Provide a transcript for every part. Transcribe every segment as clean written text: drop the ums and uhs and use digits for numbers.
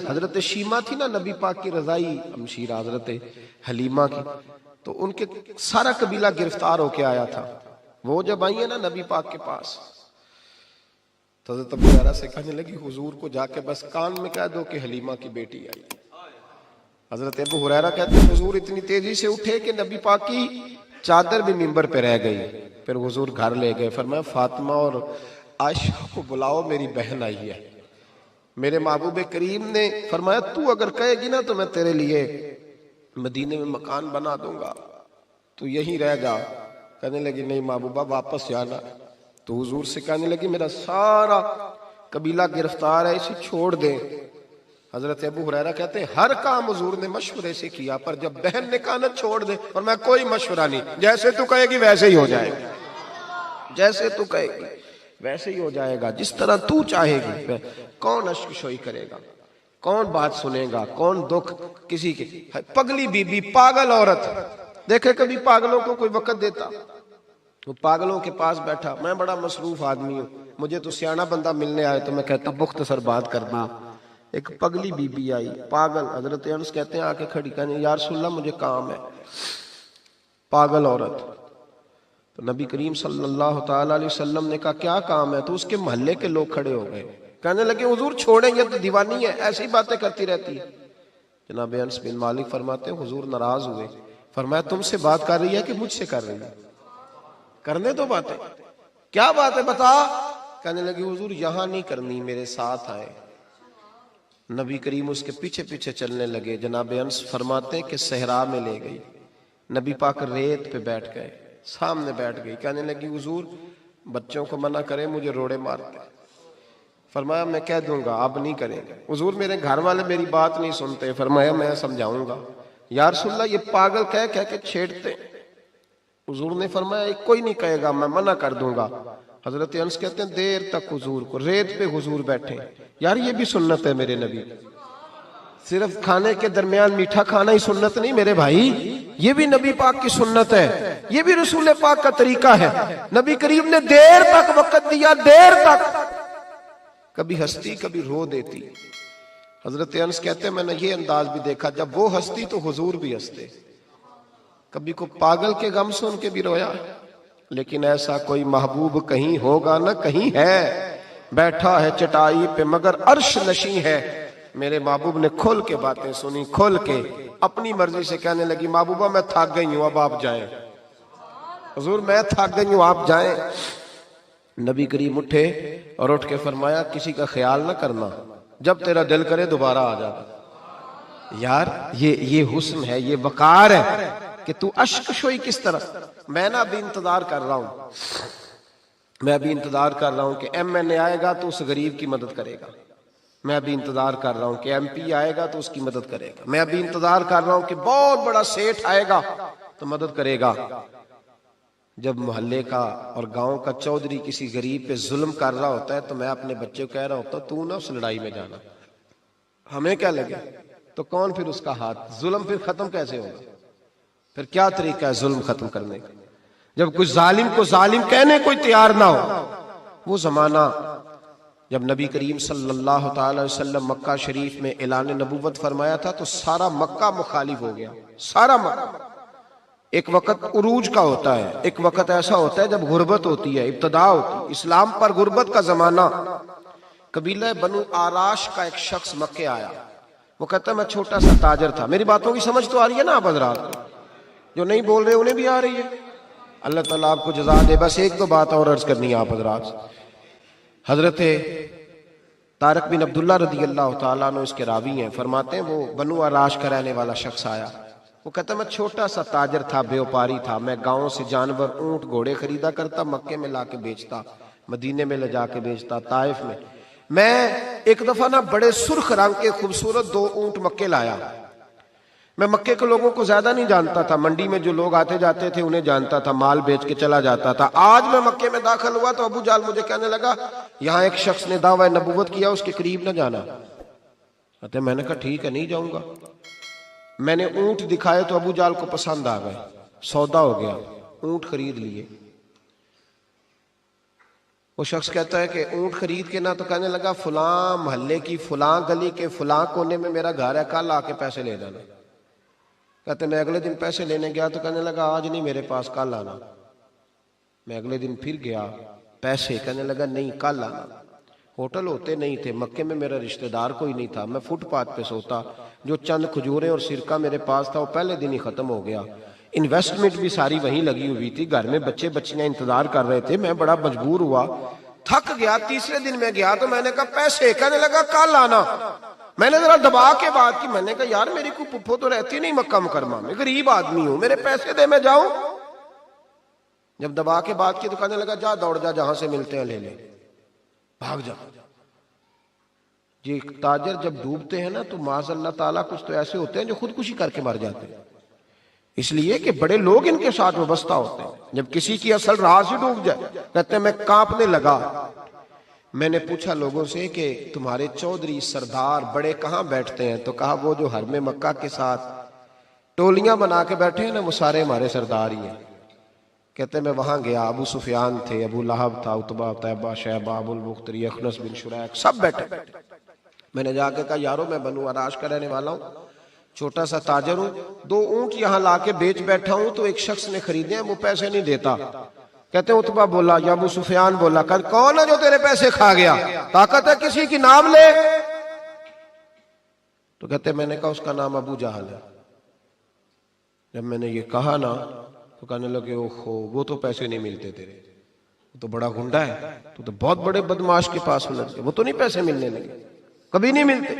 حضرت شیما تھی نا نبی پاک کی رضائی ہمشیرہ حضرت حلیمہ کی، تو ان کے سارا قبیلہ گرفتار ہو کے آیا تھا. وہ جب آئی ہیں نا نبی پاک کے پاس تو حضرت ابو ہریرہ سے کہنے لگی حضور کو جا کے بس کان میں کہہ دو کہ حلیمہ کی بیٹی آئی. حضرت ابو ہریرہ کہتے ہیں حضور اتنی تیزی سے اٹھے کہ نبی پاک کی چادر بھی منبر پہ رہ گئی. پھر حضور گھر لے گئے، فرمایا فاطمہ اور عائشہ کو بلاؤ، میری بہن آئی ہے. میرے محبوب کریم نے فرمایا تو اگر کہے گی نا تو میں تیرے لیے مدینے میں مکان بنا دوں گا، تو یہیں رہ جا. کہنے لگی نہیں محبوبہ واپس جانا. تو حضور سے کہنے لگی میرا سارا قبیلہ گرفتار ہے، اسے چھوڑ دیں. حضرت ابو ہریرہ کہتے ہیں ہر کام حضور نے مشورے سے کیا، پر جب بہن نے کہا نہ چھوڑ دے، اور میں کوئی مشورہ نہیں، جیسے تو کہے گی ویسے ہی ہو جائے گا، جیسے تو کہے گی ویسے ہی ہو جائے گا، جس طرح تو چاہے گی. کون اشک شوئی کرے گا، کون بات سنے گا، کون دکھ کسی کے. پگلی بی بی پاگل عورت، دیکھے کبھی پاگلوں کو کوئی وقت دیتا؟ وہ پاگلوں کے پاس بیٹھا، میں بڑا مصروف آدمی ہوں، مجھے تو سیاںا بندہ ملنے آئے تو میں کہتا مختصر بات کرنا. ایک پگلی بی بی آئی پاگل، حضرت انس کہتے ہیں آ کے کھڑی، کہنے یا رسول اللہ مجھے کام ہے. پاگل عورت. تو نبی کریم صلی اللہ تعالی علیہ وسلم نے کہا کیا کام ہے؟ تو اس کے محلے کے لوگ کھڑے ہو گئے، کہنے لگے حضور چھوڑیں، یہ تو دیوانی ہے، ایسی باتیں کرتی رہتی ہے. جناب انس بن مالک فرماتے ہیں حضور ناراض ہوئے، فرمایا تم سے بات کر رہی ہے کہ مجھ سے کر رہی ہے؟ کرنے دو باتیں. کیا بات ہے بتا؟ کہنے لگی حضور یہاں نہیں کرنی، میرے ساتھ آئے. نبی کریم اس کے پیچھے پیچھے چلنے لگے. جناب انس فرماتے ہیں کہ صحرا میں لے گئی، نبی پاک ریت پہ بیٹھ گئے، سامنے بیٹھ گئی. کہنے لگی حضور بچوں کو منع کریں، مجھے روڑے مارتے. فرمایا میں کہہ دوں گا، اب نہیں کریں گے. حضور میرے گھر والے میری بات نہیں سنتے. فرمایا میں سمجھاؤں گا. یا رسول اللہ یہ پاگل کہہ کے چھیڑتے. حضور نے فرمایا کوئی نہیں کہے گا، میں منع کر دوں گا. حضرت انس کہتے ہیں دیر تک حضور کو ریت پہ حضور بیٹھے. یار یہ بھی سنت ہے میرے نبی، صرف کھانے کے درمیان میٹھا کھانا ہی سنت نہیں میرے بھائی، یہ بھی نبی پاک کی سنت ہے، یہ بھی رسول پاک کا طریقہ ہے. نبی کریم نے دیر تک وقت دیا، دیر تک، کبھی ہستی کبھی رو دیتی. حضرت انس کہتے ہیں میں نے یہ انداز بھی دیکھا، جب وہ ہستی تو حضور بھی ہستے. کبھی کو پاگل کے غم سن کے بھی رویا. لیکن ایسا کوئی محبوب کہیں ہوگا نہ کہیں ہے، بیٹھا ہے چٹائی پہ مگر عرش نشیں ہے. میرے محبوب نے کھل کے باتیں سنی، کھل کے اپنی مرضی سے. کہنے لگی محبوبہ میں تھک گئی ہوں، اب آپ جائیں. حضور میں تھک گئی ہوں، آپ جائیں. نبی کریم اٹھے اور اٹھ کے فرمایا کسی کا خیال نہ کرنا، جب تیرا دل کرے دوبارہ آ جا. یار یہ حسن ہے، یہ وقار ہے کہ تو اشک شوئی کس طرح. میں نا ابھی انتظار کر رہا ہوں، میں ابھی انتظار کر رہا ہوں کہ ایم این اے آئے گا تو اس غریب کی مدد کرے گا. میں ابھی انتظار کر رہا ہوں کہ ایم پی آئے گا تو اس کی مدد کرے گا. میں ابھی انتظار کر رہا ہوں کہ بہت بڑا سیٹھ آئے گا تو مدد کرے گا. جب محلے کا اور گاؤں کا چودھری کسی غریب پہ ظلم کر رہا ہوتا ہے تو میں اپنے بچے کو کہہ رہا ہوتا تو نہ اس لڑائی میں جانا، ہمیں کیا لگے. تو کون پھر اس کا ہاتھ، ظلم پھر ختم کیسے ہوگا؟ پھر کیا طریقہ ہے ظلم ختم کرنے کا؟ جب کچھ ظالم کو ظالم کہنے کوئی تیار نہ ہو. وہ زمانہ جب نبی کریم صلی اللہ تعالی وسلم مکہ شریف میں اعلان نبوت فرمایا تھا تو سارا مکہ مخالف ہو گیا، سارا مکہ. ایک وقت عروج کا ہوتا ہے، ایک وقت ایسا ہوتا ہے جب غربت ہوتی ہے، ابتدا ہوتی ہے. اسلام پر غربت کا زمانہ. قبیلہ بنو آراش کا ایک شخص مکے آیا، وہ کہتا ہے میں چھوٹا سا تاجر تھا. میری باتوں کی سمجھ تو آ رہی ہے نا آپ حضرات؟ جو نہیں بول رہے انہیں بھی آ رہی ہے. اللہ تعالیٰ آپ کو جزا دے. بس ایک دو بات اور عرض کرنی ہے آپ حضرات. حضرت طارق بن عبداللہ رضی اللہ تعالیٰ عنہ اس کے راوی ہیں، فرماتے ہیں وہ بنو آراش کا رہنے والا شخص آیا. وہ کہتا میں چھوٹا سا تاجر تھا، بیوپاری تھا. میں گاؤں سے جانور اونٹ گھوڑے خریدا کرتا، مکے میں لا کے بیچتا، مدینے میں لے جا کے بیچتا، طائف میں. میں ایک دفعہ نا بڑے سرخ رنگ کے خوبصورت 2 اونٹ مکے لایا. میں مکے کے لوگوں کو زیادہ نہیں جانتا تھا، منڈی میں جو لوگ آتے جاتے تھے انہیں جانتا تھا، مال بیچ کے چلا جاتا تھا. آج میں مکے میں داخل ہوا تو ابو جال مجھے کہنے لگا یہاں ایک شخص نے دعویٰ نبوت کیا، اس کے قریب نہ جانا. میں نے کہا ٹھیک ہے نہیں جاؤں گا. میں نے اونٹ دکھائے تو ابو جال کو پسند آ گئے، سودا ہو گیا، اونٹ خرید لیے. وہ شخص کہتا ہے کہ اونٹ خرید کے نا، تو کہنے لگا فلاں محلے کی فلاں گلی کے فلاں کونے میں میرا گھر ہے، کل آ کے پیسے لے جانا۔ کہتے میں اگلے دن پیسے لینے گیا تو کہنے لگا آج نہیں میرے پاس، کل آنا۔ میں اگلے دن پھر گیا پیسے، کہنے لگا نہیں کل آنا۔ ہوٹل ہوتے نہیں تھے، مکے میں میرا رشتہ دار کوئی نہیں تھا، میں فٹ پاتھ پہ سوتا، جو چند کھجوریں اور سرکہ میرے پاس تھا وہ پہلے دن ہی ختم ہو گیا۔ انویسٹمنٹ بھی ساری وہیں لگی ہوئی تھی، گھر میں بچے بچیاں انتظار کر رہے تھے، میں بڑا مجبور ہوا، تھک گیا۔ تیسرے دن میں گیا تو میں نے کہا پیسے، کہنے لگا کل آنا۔ میں نے ذرا دبا کے بات کی، میں نے کہا یار میری کوئی پھپھو تو رہتی نہیں مکہ مکرمہ میں، غریب آدمی ہوں، میرے پیسے دے میں جاؤں۔ جب دبا کے بات کی تو کہنے لگا جا دوڑ جا، جہاں سے ملتے ہیں لے لے، بھاگ جا۔ یہ تاجر جب ڈوبتے ہیں نا تو معاذ اللہ تعالیٰ کچھ تو ایسے ہوتے ہیں جو خودکشی کر کے مر جاتے ہیں، اس لیے کہ بڑے لوگ ان کے ساتھ وابستہ ہوتے ہیں۔ جب کسی کی اصل راہ سے ڈوب جائے، کہتے ہیں میں کانپنے لگا۔ میں نے پوچھا لوگوں سے کہ تمہارے چودھری سردار بڑے کہاں بیٹھتے ہیں؟ تو کہا وہ جو حرم مکہ کے ساتھ ٹولیاں بنا کے بیٹھے ہیں نا، وہ سارے ہمارے سردار ہی ہیں۔ کہتے ہیں میں وہاں گیا، ابو سفیان تھے، ابو لہب تھا، عتبہ، طیبہ، شیبہ، ابو البختری، اخنس بن شریک، سب بیٹھے۔ میں نے جا کے کہا یارو میں بنو عراش کا رہنے والا ہوں، چھوٹا سا تاجر ہوں، 2 اونٹ یہاں لا کے بیچ بیٹھا ہوں، تو ایک شخص نے خریدے ہیں، وہ پیسے نہیں دیتا۔ کہتے ہیں عتبہ بولا یا ابو سفیان بولا، کون ہے جو تیرے پیسے کھا گیا؟ طاقت ہے کسی کی نام لے؟ تو کہتے ہیں میں نے کہا اس کا نام ابو جہل ہے۔ جب میں نے یہ کہا نا تو کہنے لگے اوہو وہ تو پیسے نہیں ملتے تیرے، وہ تو بڑا گنڈا ہے، تو بہت بڑے بدماش کے پاس ہونا چاہیے، وہ تو نہیں پیسے ملنے لگے، کبھی نہیں ملتے۔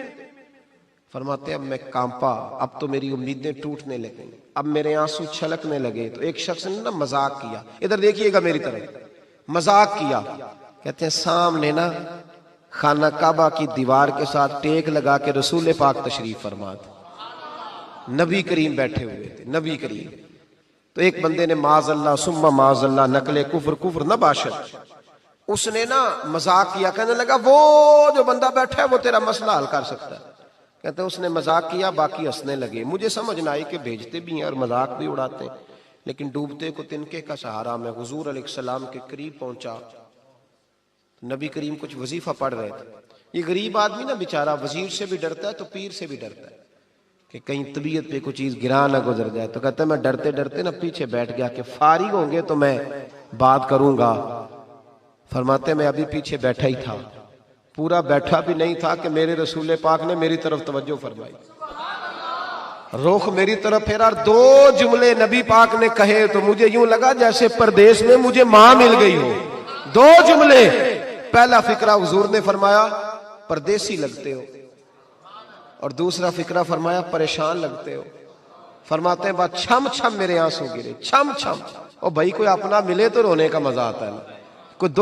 فرماتے اب میں کانپا، اب تو میری امیدیں ٹوٹنے لگیں، اب میرے آنسو چھلکنے لگے۔ تو ایک شخص نے نا مذاق کیا، ادھر دیکھیے گا میری طرف، مذاق کیا۔ کہتے ہیں سامنے نا خانہ کعبہ کی دیوار کے ساتھ ٹیک لگا کے رسول پاک تشریف فرما تھے، نبی کریم بیٹھے ہوئے تھے، نبی کریم۔ تو ایک بندے نے معاذ اللہ ثم معاذ اللہ نقل کفر نہ باشد، اس نے نا مذاق کیا، کہنے لگا وہ جو بندہ بیٹھا ہے وہ تیرا مسئلہ حل کر سکتا ہے۔ کہتے ہیں اس نے مذاق کیا، باقی ہنسنے لگے۔ مجھے سمجھ نہ آئی کہ بھیجتے بھی ہیں اور مذاق بھی اڑاتے ہیں، لیکن ڈوبتے کو تنکے کا سہارا۔ میں حضور علیہ السلام کے قریب پہنچا، نبی کریم کچھ وظیفہ پڑھ رہے تھے۔ یہ غریب آدمی نا بیچارہ وزیر سے بھی ڈرتا ہے تو پیر سے بھی ڈرتا ہے کہ کہیں طبیعت پہ کوئی چیز گرا نہ گزر جائے۔ تو کہتا ہے میں ڈرتے ڈرتے نا پیچھے بیٹھ گیا کہ فارغ ہوں گے تو میں بات کروں گا۔ فرماتے میں ابھی پیچھے بیٹھا ہی تھا، پورا بیٹھا بھی نہیں تھا کہ میرے رسول پاک نے میری طرف توجہ فرمائی، رخ میری طرف پھیرا اور 2 جملے نبی پاک نے کہے تو مجھے یوں لگا جیسے پردیس میں مجھے ماں مل گئی ہو۔ 2 جملے، پہلا فقرہ حضور نے فرمایا پردیسی لگتے ہو، اور دوسرا فقرہ فرمایا پریشان لگتے ہو۔ فرماتے ہیں بات چھم چھم میرے آنسو گرے، چھم چھم۔ اور بھائی کوئی اپنا ملے تو رونے کا مزہ آتا ہے نا، کوئی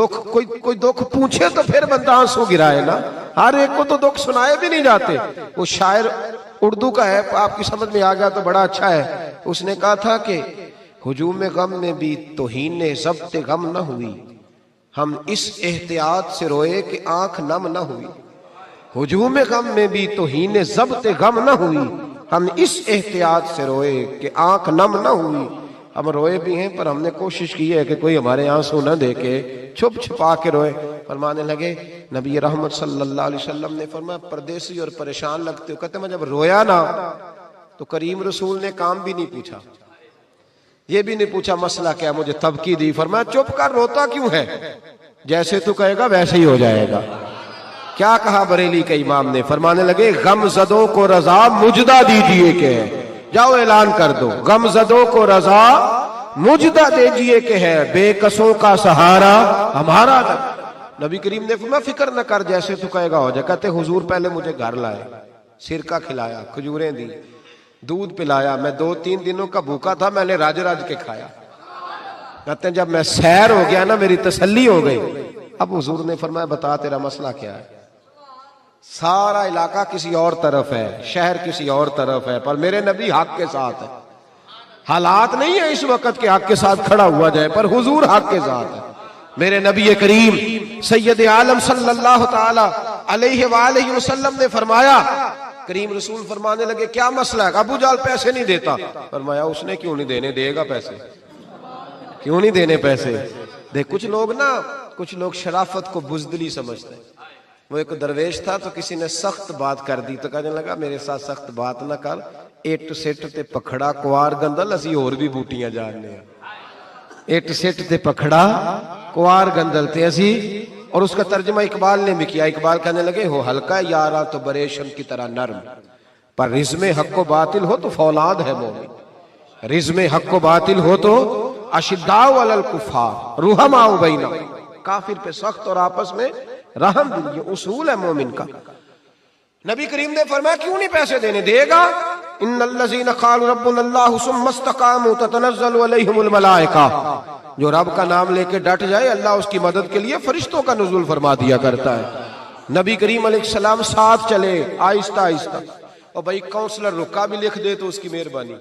دکھ پوچھے تو پھر بندہ آنسو گرائے نا، ہر ایک کو تو دکھ سنائے بھی نہیں جاتے۔ وہ شاعر اردو کا ہے، آپ کی سمجھ میں آ گیا تو بڑا اچھا ہے۔ اس نے کہا تھا کہ ہجوم غم میں بھی توہین ضبط غم نہ ہوئی، ہم اس احتیاط سے روئے کہ آنکھ نم نہ ہوئی۔ ہجوم غم میں بھی توہین ضبط غم نہ ہوئی، ہم اس احتیاط سے روئے کہ آنکھ نم نہ ہوئی۔ ہم روئے بھی ہیں پر ہم نے کوشش کی ہے کہ کوئی ہمارے آنسو نہ دیکھے، چھپ چھپا کے روئے۔ فرمانے لگے نبی رحمت صلی اللہ علیہ وسلم نے فرمایا پردیسی اور پریشان لگتے ہو۔ کہتے ہیں میں جب رویا نا تو کریم رسول نے کام بھی نہیں پوچھا، یہ بھی نہیں پوچھا مسئلہ کیا، مجھے تبکی دی۔ فرمایا چپ کر، روتا کیوں ہے؟ جیسے تو کہے گا ویسے ہی ہو جائے گا۔ کیا کہا بریلی کے امام نے؟ فرمانے لگے غم زدوں کو رضا مجدہ دیجئے کہ ہے، جاؤ اعلان کر دو، غم زدوں کو رضا مجدہ دیجئے کہ ہے، بے کسوں کا سہارا ہمارا۔ نبی کریم نے فرمایا فکر نہ کر، جیسے تو کہے گا ہو جائے۔ کہتے حضور پہلے مجھے گھر لائے، سرکہ کھلایا، کھجوریں دی، دودھ پلایا، میں 2-3 دنوں کا بھوکا تھا، میں نے راج کے کھایا۔ کہتے ہیں جب میں سیر ہو گیا نا میری تسلی ہو گئی۔ اب حضور نے فرمایا بتا تیرا مسئلہ کیا ہے؟ سارا علاقہ کسی اور طرف ہے، شہر کسی اور طرف ہے، پر میرے نبی حق کے ساتھ ہے۔ حالات نہیں ہے اس وقت کہ حق کے ساتھ کھڑا ہوا جائے، پر حضور حق کے ساتھ ہے۔ میرے نبی کریم سید عالم صلی اللہ تعالی علیہ وآلہ وسلم نے فرمایا، کریم رسول فرمانے لگے کیا مسئلہ ہے؟ ابو جہل پیسے نہیں دیتا۔ فرمایا اس نے کیوں نہیں دینے، دے گا پیسے، کیوں نہیں دینے پیسے؟ دیکھ کچھ لوگ نا کچھ لوگ شرافت کو بزدلی سمجھتے ہیں. وہ ایک درویش تھا تو کسی نے سخت بات کر دی تو کہنے لگا میرے ساتھ سخت بات نہ کر, اٹ سٹ تے پکھڑا کوار گندل اسی اور بھی بوٹیاں جاننے ہیں. اٹ سٹ تے پکھڑا کوار گندل تے اسی. اور اس کا ترجمہ اقبال نے بھی کیا. اقبال کہنے لگے ہو ہلکا یارا تو بریشم کی طرح نرم, پر رزم حق و باطل ہو تو فولاد ہے مومن. رزم حق و باطل ہو تو اشداء علی الکفار رحماء بینہم, کافر پہ سخت اور آپس میں رحم دل. یہ اصول ہے مومن کا. نبی کریم نے فرمایا کیوں نہیں پیسے دینے, دے گا. ان الذین قالوا ربنا اللہ ثم استقاموا تتنزل علیہم الملائکہ, جو رب کا نام لے کے ڈٹ جائے اللہ اس کی مدد کے لیے فرشتوں کا نزول فرما دیا کرتا ہے. نبی کریم علیہ السلام ساتھ چلے آہستہ آہستہ. اور بھائی کونسلر رکا بھی لکھ دے تو اس کی مہربانی.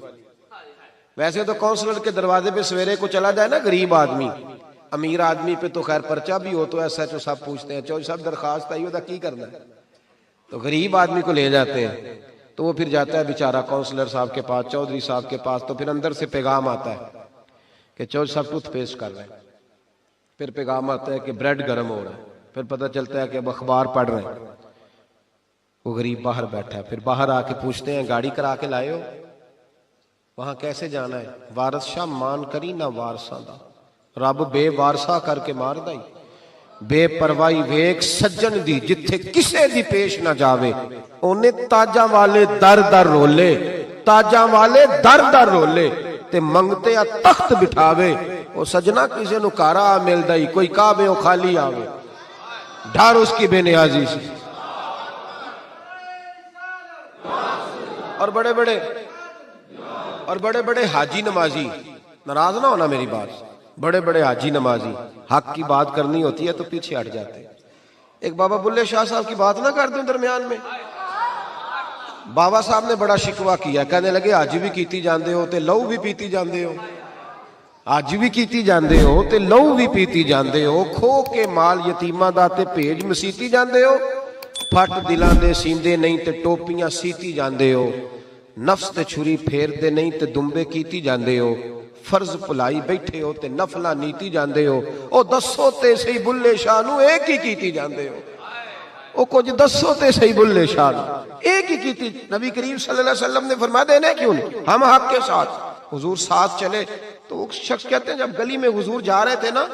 ویسے تو کونسلر کے دروازے پہ سویرے کو چلا جائے نا غریب آدمی, امیر آدمی پہ تو خیر پرچہ بھی ہو تو ایس ایچ او صاحب پوچھتے ہیں چوہدری صاحب درخواست آئی ہوتا کی کرنا ہے, تو غریب آدمی کو لے جاتے ہیں. تو وہ پھر جاتا ہے بیچارہ کونسلر صاحب کے پاس, چوہدری صاحب کے پاس. تو پھر اندر سے پیغام آتا ہے کہ چوہدری صاحب ٹوتھ پیسٹ کر رہے ہیں. پھر پیغام آتا ہے کہ بریڈ گرم ہو رہا ہے. پھر پتہ چلتا ہے کہ اب اخبار پڑھ رہے ہیں. وہ غریب باہر بیٹھا ہے. پھر باہر آ کے پوچھتے ہیں گاڑی کرا کے لائے ہو, وہاں کیسے جانا ہے؟ وارث شاہ مان کری نہ وارثاں دا, رب بے وارثا کر کے مار دائی. بے پروائی ویک سجن دی جتھے کسے دی پیش نہ جاوے, انہیں تاجاں والے در در رولے, تاجاں والے در در رولے تے منگتے آ تخت بٹھاوے. او سجنا کسے نو کارا مل دائی, کوئی کعبے او خالی آوے, ڈھار اس کی بے نیازی سے. اور بڑے بڑے حاجی نمازی, ناراض نہ ہونا میری بات, بڑے بڑے حاجی نمازی حق کی بات کرنی ہوتی ہے تو پیچھے ہٹ جاتے ہیں. ایک بابا بلے شاہ صاحب کی بات نہ کر دوں درمیان میں. بابا صاحب نے بڑا شکوہ کیا, کہنے لگے حج بھی کیتی جاندے ہو تے لہو بھی پیتی جاندے ہو, حج بھی کیتی جاندے ہو تے لہو بھی پیتی جاندے ہو, کھو کے مال یتیماں دا تے بھیج مسیتی جاندے ہو, پھٹ دلاں دے سیندے نہیں تے ٹوپیاں سیتی جاندے ہو, نفس تے چھری پھیر دے نہیں تے دمبے کیتی جاندے ہو, فرض پلائی بیٹھے ہو تے نفلہ نیتی جاندے ہو. او دسو تے صحیح بلے شاہ نو ایک ہی کیتی جاندے ہو, او کچھ دسو تے صحیح بلے شاہ نو ایک ہی کیتی. نبی کریم صلی اللہ علیہ وسلم نے فرمایا دینے کیوں نہیں, ہم حق کے ساتھ. حضور ساتھ چلے تو وہ شخص کہتے ہیں جب گلی میں حضور جا رہے تھے نا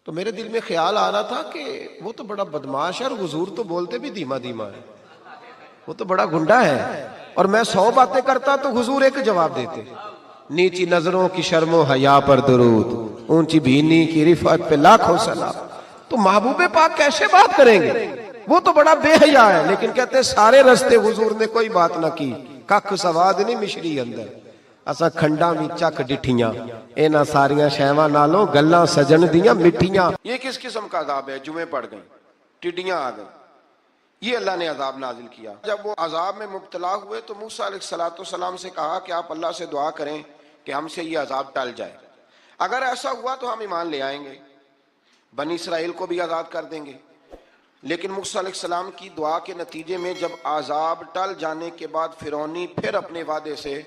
تو میرے دل میں خیال آ رہا تھا کہ وہ تو بڑا بدماش ہے اور حضور تو بولتے بھی دھیما دھیما ہے, وہ تو بڑا گنڈا ہے. اور میں 100 باتیں کرتا تو حضور ایک جواب دیتے, نیچی نظروں کی شرم و حیا پر درود, اونچی بینی کی رفعت پہ لاکھوں سلام. تو محبوب پاک کیسے بات کریں گے, وہ تو بڑا بے حیا ہے. لیکن کہتے ہیں سارے رستے حضور نے کوئی بات نہ کی, ککھ سواد نہیں مشری اندر, اسا کھنڈا بھی چک ڈٹھیاں, اینا ساریاں شیواں نالوں گلاں سجن دیاں مٹھیاں. یہ کس قسم کا عذاب ہے؟ جمعے پڑ گئیں, ٹڈیاں آ گئیں, یہ اللہ نے عذاب نازل کیا. جب وہ عذاب میں مبتلا ہوئے تو موسیٰ علیہ السلام سے کہا کہ آپ اللہ سے دعا کریں کہ ہم سے یہ عذاب ٹل جائے. اگر ایسا ہوا تو ہم ایمان لے آئیں گے, بنی اسرائیل کو بھی آزاد کر دیں گے. لیکن موسیٰ علیہ السلام کی دعا کے نتیجے میں جب عذاب ٹل جانے کے بعد فرعونی پھر اپنے وعدے سے